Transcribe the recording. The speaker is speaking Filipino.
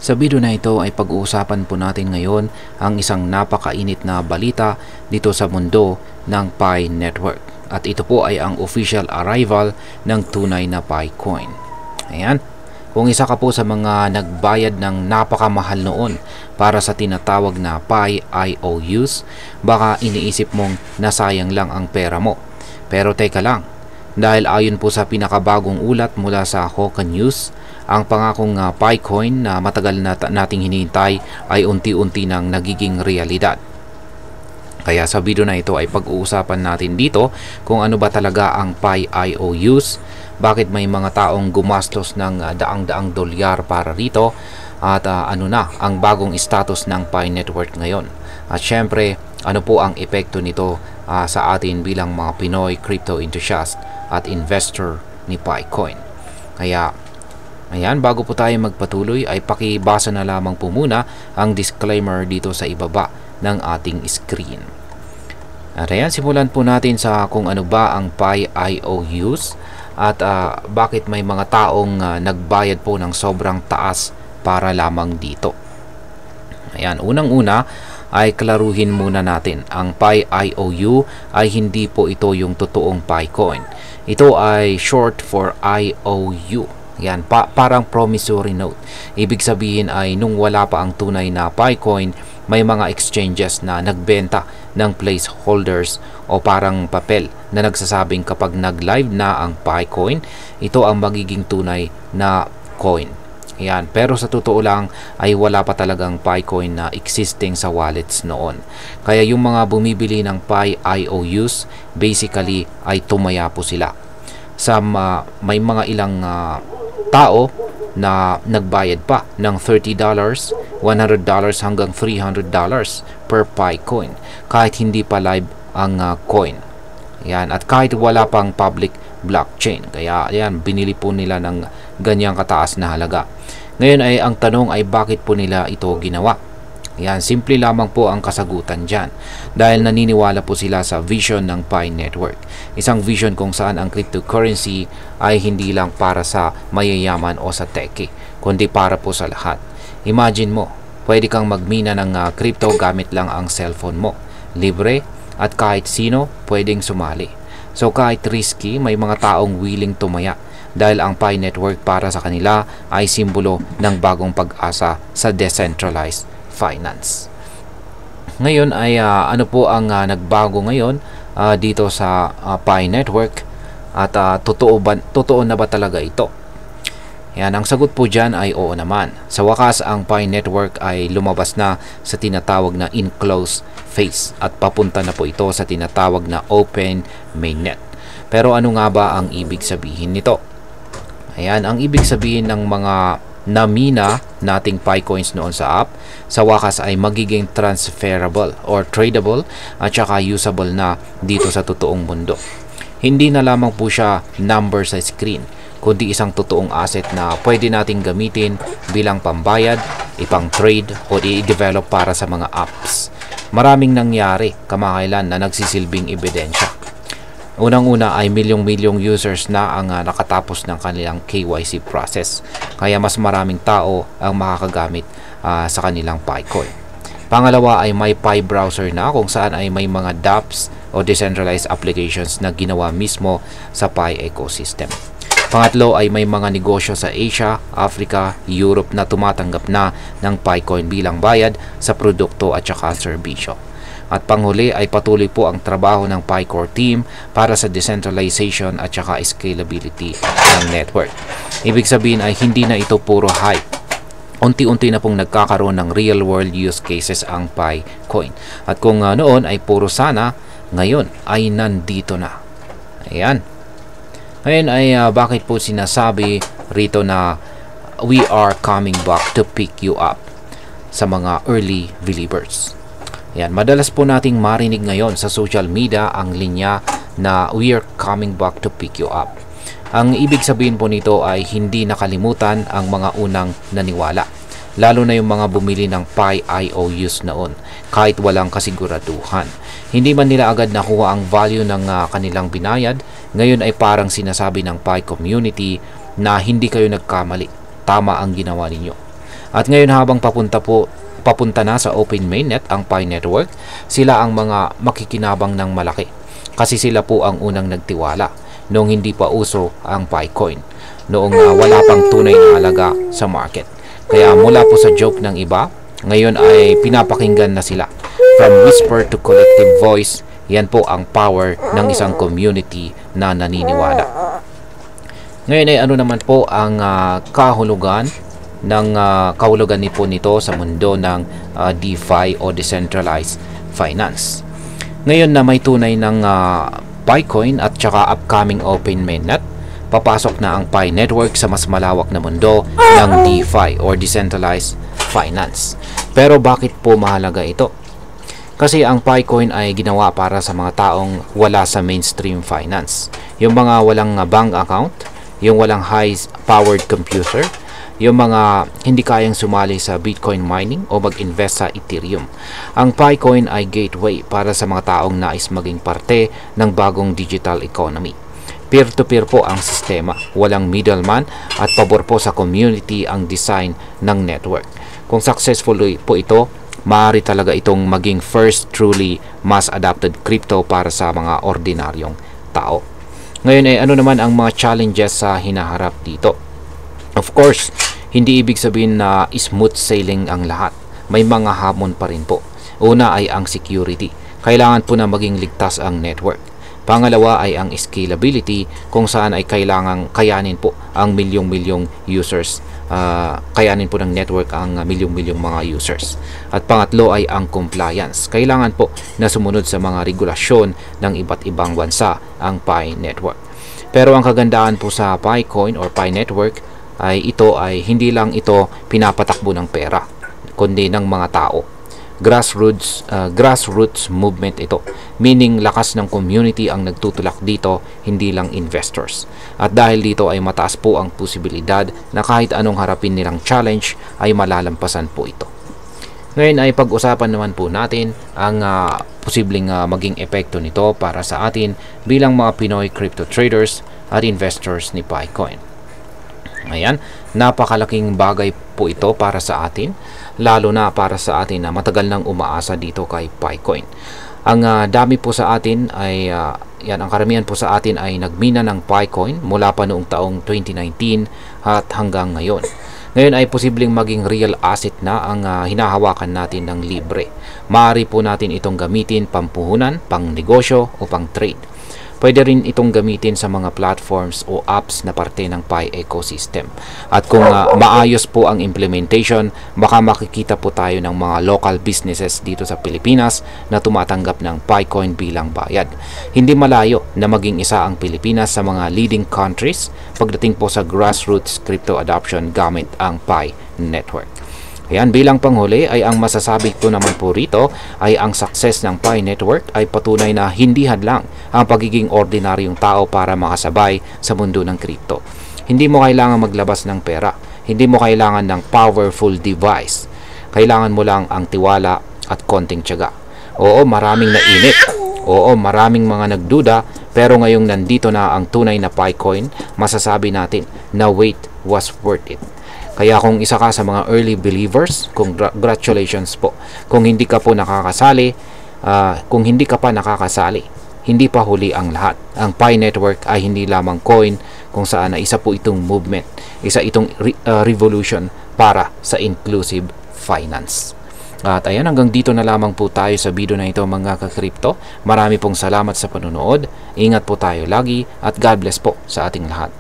Sa video na ito ay pag-uusapan po natin ngayon ang isang napakainit na balita dito sa mundo ng Pi Network. At ito po ay ang official arrival ng tunay na Pi coin. Ayan. Kung isa ka po sa mga nagbayad ng napakamahal noon para sa tinatawag na Pi IOUs, baka iniisip mong nasayang lang ang pera mo. Pero teka lang, dahil ayon po sa pinakabagong ulat mula sa Hoka News, ang pangakong Pi coin na matagal nating hinihintay ay unti-unti nang nagiging realidad. Kaya sa video na ito ay pag-uusapan natin dito kung ano ba talaga ang Pi IOUs, bakit may mga taong gumastos ng daang-daang dolyar para rito, at ano na ang bagong status ng Pi Network ngayon. At syempre, ano po ang epekto nito sa atin bilang mga Pinoy crypto enthusiast at investor ni Pi coin. Kaya ayan, bago po tayo magpatuloy ay pakibasa na lamang po muna ang disclaimer dito sa ibaba ng ating screen. At ayan, simulan po natin sa kung ano ba ang Pi IOUs at bakit may mga taong nagbayad po ng sobrang taas para lamang dito. Ayan, unang-una ay klaruhin muna natin, ang Pi IOU ay hindi po ito yung totoong Pi coin. Ito ay short for IOU. Yan, parang promissory note. Ibig sabihin ay nung wala pa ang tunay na Pi coin, may mga exchanges na nagbenta ng placeholders o parang papel na nagsasabing kapag nag-live na ang Pi coin, ito ang magiging tunay na coin. Yan, pero sa totoo lang ay wala pa talagang Pi coin na existing sa wallets noon. Kaya yung mga bumibili ng Pi IOUs, basically ay tumaya po sila. May mga ilang tao na nagbayad pa ng $30, $100 hanggang $300 per Pi coin kahit hindi pa live ang coin. Yan, at kahit wala pang public blockchain. Kaya yan, binili po nila ng ganyang kataas na halaga. Ngayon ay ang tanong ay bakit po nila ito ginawa? Yan, simple lamang po ang kasagutan dyan. Dahil naniniwala po sila sa vision ng Pi Network. Isang vision kung saan ang cryptocurrency ay hindi lang para sa mayayaman o sa techie, kundi para po sa lahat. Imagine mo, pwede kang magmina ng crypto gamit lang ang cellphone mo. Libre at kahit sino pwedeng sumali. So kahit risky, may mga taong willing tumaya dahil ang Pi Network para sa kanila ay simbolo ng bagong pag-asa sa decentralized finance. Ngayon ay ano po ang nagbago ngayon dito sa Pi Network at totoo na ba talaga ito? Yan, ang sagot po dyan ay oo naman. Sa wakas, ang Pi Network ay lumabas na sa tinatawag na enclosed phase at papunta na po ito sa tinatawag na open mainnet. Pero ano nga ba ang ibig sabihin nito? Ayan, ang ibig sabihin ng mga namina nating Pi coins noon sa app, sa wakas ay magiging transferable or tradable at saka usable na dito sa totoong mundo. Hindi na lamang po siya number sa screen, kundi isang totoong asset na pwede nating gamitin bilang pambayad, ipang trade o i-develop para sa mga apps. Maraming nangyari kamakailan na nagsisilbing ebidensya. Unang-una ay milyong-milyong users na ang nakatapos ng kanilang KYC process. Kaya mas maraming tao ang makakagamit sa kanilang Pi coin. Pangalawa ay may Pi browser na kung saan ay may mga dApps o decentralized applications na ginawa mismo sa Pi ecosystem. Pangatlo ay may mga negosyo sa Asia, Africa, Europe na tumatanggap na ng Pi coin bilang bayad sa produkto at saka serbisyo. At panghuli ay patuloy po ang trabaho ng Pi Core team para sa decentralization at saka scalability ng network. Ibig sabihin ay hindi na ito puro hype. Unti-unti na pong nagkakaroon ng real world use cases ang Pi coin. At kung noon ay puro sana, ngayon ay nandito na. Ayan. Ngayon ay bakit po sinasabi rito na we are coming back to pick you up sa mga early believers? Yan, madalas po nating marinig ngayon sa social media ang linya na we are coming back to pick you up. Ang ibig sabihin po nito ay hindi nakalimutan ang mga unang naniwala. Lalo na yung mga bumili ng Pi IOUs noon kahit walang kasiguraduhan. Hindi man nila agad nakuha ang value ng kanilang binayad, ngayon ay parang sinasabi ng Pi community na hindi kayo nagkamali. Tama ang ginawa ninyo. At ngayon habang papunta na sa open mainnet ang Pi Network, sila ang mga makikinabang ng malaki. Kasi sila po ang unang nagtiwala noong hindi pa uso ang Picoin, noong wala pang tunay na halaga sa market. Kaya mula po sa joke ng iba, ngayon ay pinapakinggan na sila. From whisper to collective voice, yan po ang power ng isang community na naniniwala. Ngayon ay ano naman po ang kahulugan nito sa mundo ng DeFi o Decentralized Finance. Ngayon na may tunay ng Picoin at saka upcoming open mainnet, papasok na ang Pi Network sa mas malawak na mundo ng DeFi or Decentralized Finance. Pero bakit po mahalaga ito? Kasi ang Picoin ay ginawa para sa mga taong wala sa mainstream finance. Yung mga walang bank account, yung walang high-powered computer, yung mga hindi kayang sumali sa Bitcoin mining o mag-invest sa Ethereum. Ang Picoin ay gateway para sa mga taong nais maging parte ng bagong digital economy. Peer-to-peer po ang sistema, walang middleman at pabor po sa community ang design ng network. Kung successful po ito, maaari talaga itong maging first truly mass-adopted crypto para sa mga ordinaryong tao. Ngayon ay ano naman ang mga challenges sa hinaharap dito? Of course, hindi ibig sabihin na smooth sailing ang lahat. May mga hamon pa rin po. Una ay ang security. Kailangan po na maging ligtas ang network. Pangalawa ay ang scalability, kung saan ay kailangang kayanin po ang milyong-milyong users. Kayanin po ng network ang milyong-milyong mga users. At pangatlo ay ang compliance. Kailangan po na sumunod sa mga regulasyon ng iba't ibang bansa ang Pi Network. Pero ang kagandahan po sa Picoin or Pi Network ay hindi lang ito pinapatakbo ng pera, kundi ng mga tao. Grassroots movement ito, meaning lakas ng community ang nagtutulak dito, hindi lang investors. At dahil dito ay mataas po ang posibilidad na kahit anong harapin nilang challenge ay malalampasan po ito. Ngayon ay pag-usapan naman po natin ang posibleng maging epekto nito para sa atin bilang mga Pinoy crypto traders at investors ni Picoin. Ayan, napakalaking bagay po ito para sa atin, lalo na para sa atin na matagal nang umaasa dito kay Picoin. Ang dami po sa atin ay, ang karamihan po sa atin ay nagmina ng Picoin mula pa noong taong 2019 at hanggang ngayon. Ngayon ay posibleng maging real asset na ang hinahawakan natin ng libre. Maaari po natin itong gamitin pampuhunan, pang negosyo o pang trade. Pwede rin itong gamitin sa mga platforms o apps na parte ng Pi ecosystem. At kung maayos po ang implementation, baka makikita po tayo ng mga local businesses dito sa Pilipinas na tumatanggap ng Picoin bilang bayad. Hindi malayo na maging isa ang Pilipinas sa mga leading countries pagdating po sa grassroots crypto adoption gamit ang Pi Network. Ayan, bilang panghuli ay ang masasabi ko naman po rito ay ang success ng Pi Network ay patunay na hindi hadlang ang pagiging ordinaryong tao para makasabay sa mundo ng crypto. Hindi mo kailangan maglabas ng pera, hindi mo kailangan ng powerful device. Kailangan mo lang ang tiwala at konting tiyaga. Oo, maraming nainip. Oo, maraming mga nagduda, pero ngayong nandito na ang tunay na Picoin, masasabi natin na wait was worth it. Kaya kung isa ka sa mga early believers, congratulations po. Kung hindi ka po nakakasali, hindi pa huli ang lahat. Ang Pi Network ay hindi lamang coin, kung saan isa po itong movement, isa itong revolution para sa inclusive finance. At ayan, hanggang dito na lamang po tayo sa video na ito mga ka-crypto. Marami pong salamat sa panonood. Ingat po tayo lagi at God bless po sa ating lahat.